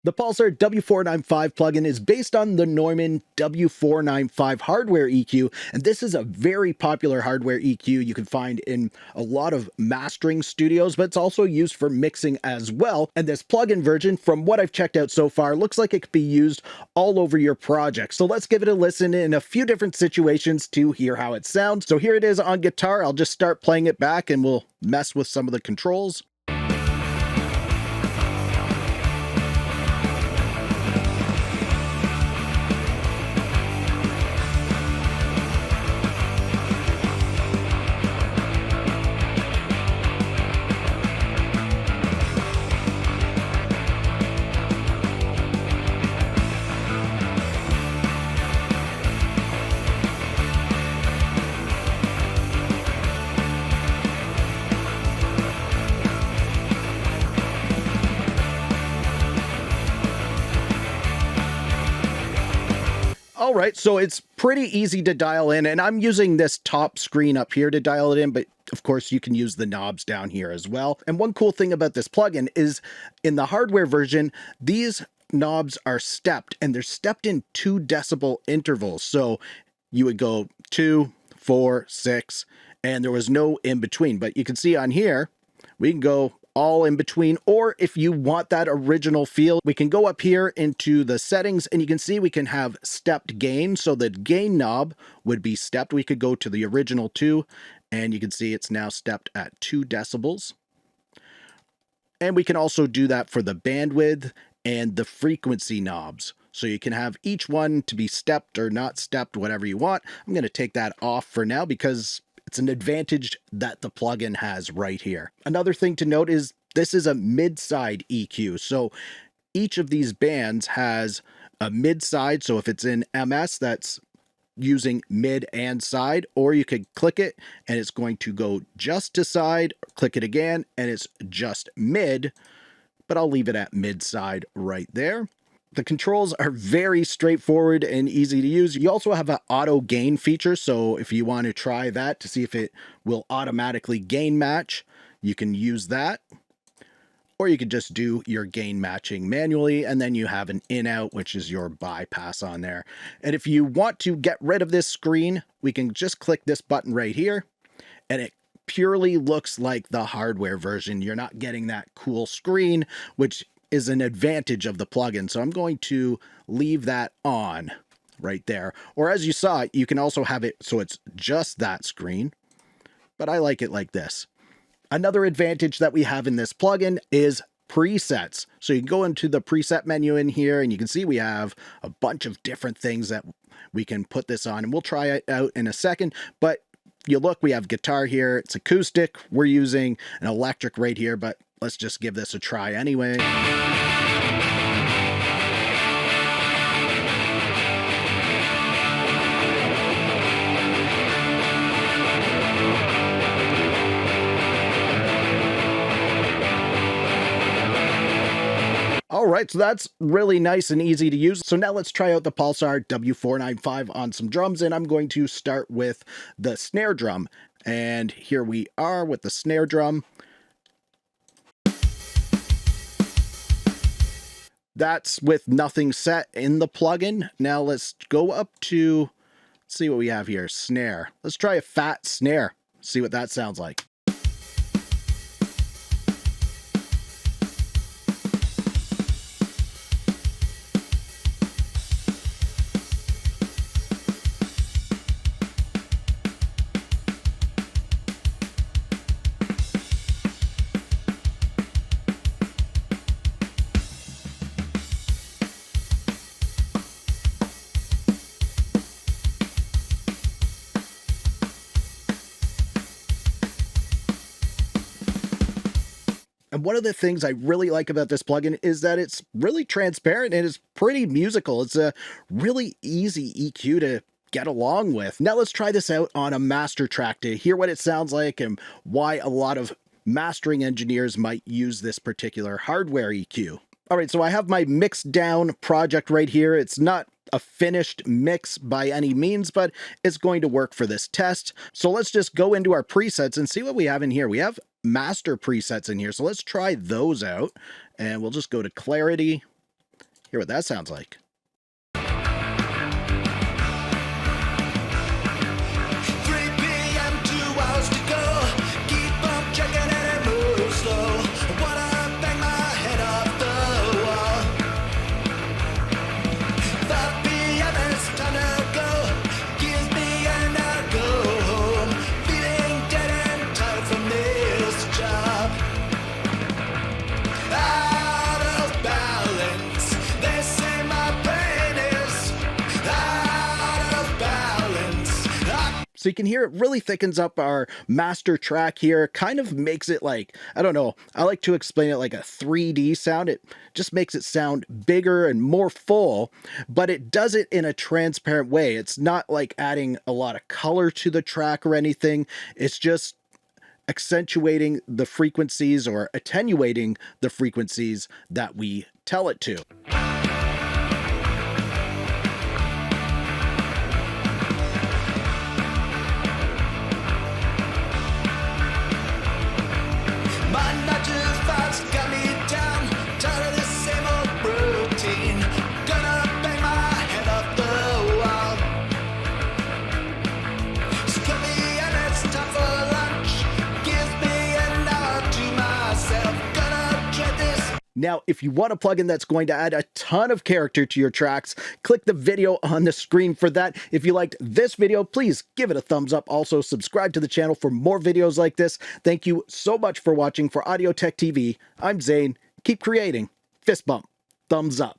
The Pulsar W495 plugin is based on the Neumann W495 hardware EQ, and this is a very popular hardware EQ you can find in a lot of mastering studios, but it's also used for mixing as well. And this plugin version, from what I've checked out so far, looks like it could be used all over your project. So let's give it a listen in a few different situations to hear how it sounds. So here it is on guitar. I'll just start playing it back and we'll mess with some of the controls. All right, so it's pretty easy to dial in, and I'm using this top screen up here to dial it in, but of course you can use the knobs down here as well. And one cool thing about this plugin is in the hardware version, these knobs are stepped, and they're stepped in 2 decibel intervals. So you would go 2, 4, 6, and there was no in between. But you can see on here, we can go all in between, or if you want that original feel, we can go up here into the settings and you can see we can have stepped gain. So the gain knob would be stepped. We could go to the original 2 and you can see it's now stepped at 2 decibels. And we can also do that for the bandwidth and the frequency knobs. So you can have each one to be stepped or not stepped, whatever you want. I'm going to take that off for now because it's an advantage that the plugin has right here. Another thing to note is this is a mid-side EQ. So each of these bands has a mid-side. So if it's in MS, that's using mid and side, or you could click it and it's going to go just to side, click it again, and it's just mid, but I'll leave it at mid-side right there. The controls are very straightforward and easy to use. You also have an auto gain feature, so if you want to try that to see if it will automatically gain match, you can use that. Or you could just do your gain matching manually, and then you have an in-out, which is your bypass on there. And if you want to get rid of this screen, we can just click this button right here, and it purely looks like the hardware version. You're not getting that cool screen, which is an advantage of the plugin. So I'm going to leave that on right there. Or as you saw, you can also have it so it's just that screen, but I like it like this. Another advantage that we have in this plugin is presets. So you can go into the preset menu in here and you can see we have a bunch of different things that we can put this on, and we'll try it out in a second. But you look, we have guitar here, it's acoustic. We're using an electric right here, but let's just give this a try anyway. All right, so that's really nice and easy to use. So now let's try out the Pulsar W495 on some drums, and I'm going to start with the snare drum. And here we are with the snare drum. That's with nothing set in the plugin. Now let's go up to, let's see what we have here, snare. Let's try a fat snare, see what that sounds like. And one of the things I really like about this plugin is that it's really transparent and it's pretty musical. It's a really easy EQ to get along with. Now let's try this out on a master track to hear what it sounds like and why a lot of mastering engineers might use this particular hardware EQ. All right, so I have my mixed down project right here. It's not a finished mix by any means, but it's going to work for this test. So let's just go into our presets and see what we have in here. We have master presets in here, so let's try those out. And we'll just go to clarity, Hear what that sounds like. 3 p.m., 2 hours to go. Keep on checking and it moves slow. I wanna bang my head off the wall. 5 p.m., it's time to go. Kiss me and I'll go home. Feeling dead and tired from this job. Out of balance. They say my brain is out of balance. So you can hear it really thickens up our master track here, kind of makes it like, I don't know, I like to explain it like a 3D sound. It just makes it sound bigger and more full, but it does it in a transparent way. It's not like adding a lot of color to the track or anything. It's just accentuating the frequencies or attenuating the frequencies that we tell it to. My 9 to 5's got me down, tired of the same old routine. Gonna bang my head off the wall. So come me and it's time for lunch. Give me an hour to myself. Gonna dread this. Now, if you want a plugin that's going to add a ton of character to your tracks, click the video on the screen for that. If you liked this video, please give it a thumbs up. Also, subscribe to the channel for more videos like this. Thank you so much for watching. For Audio Tech TV, I'm Zane. Keep creating. Fist bump. Thumbs up.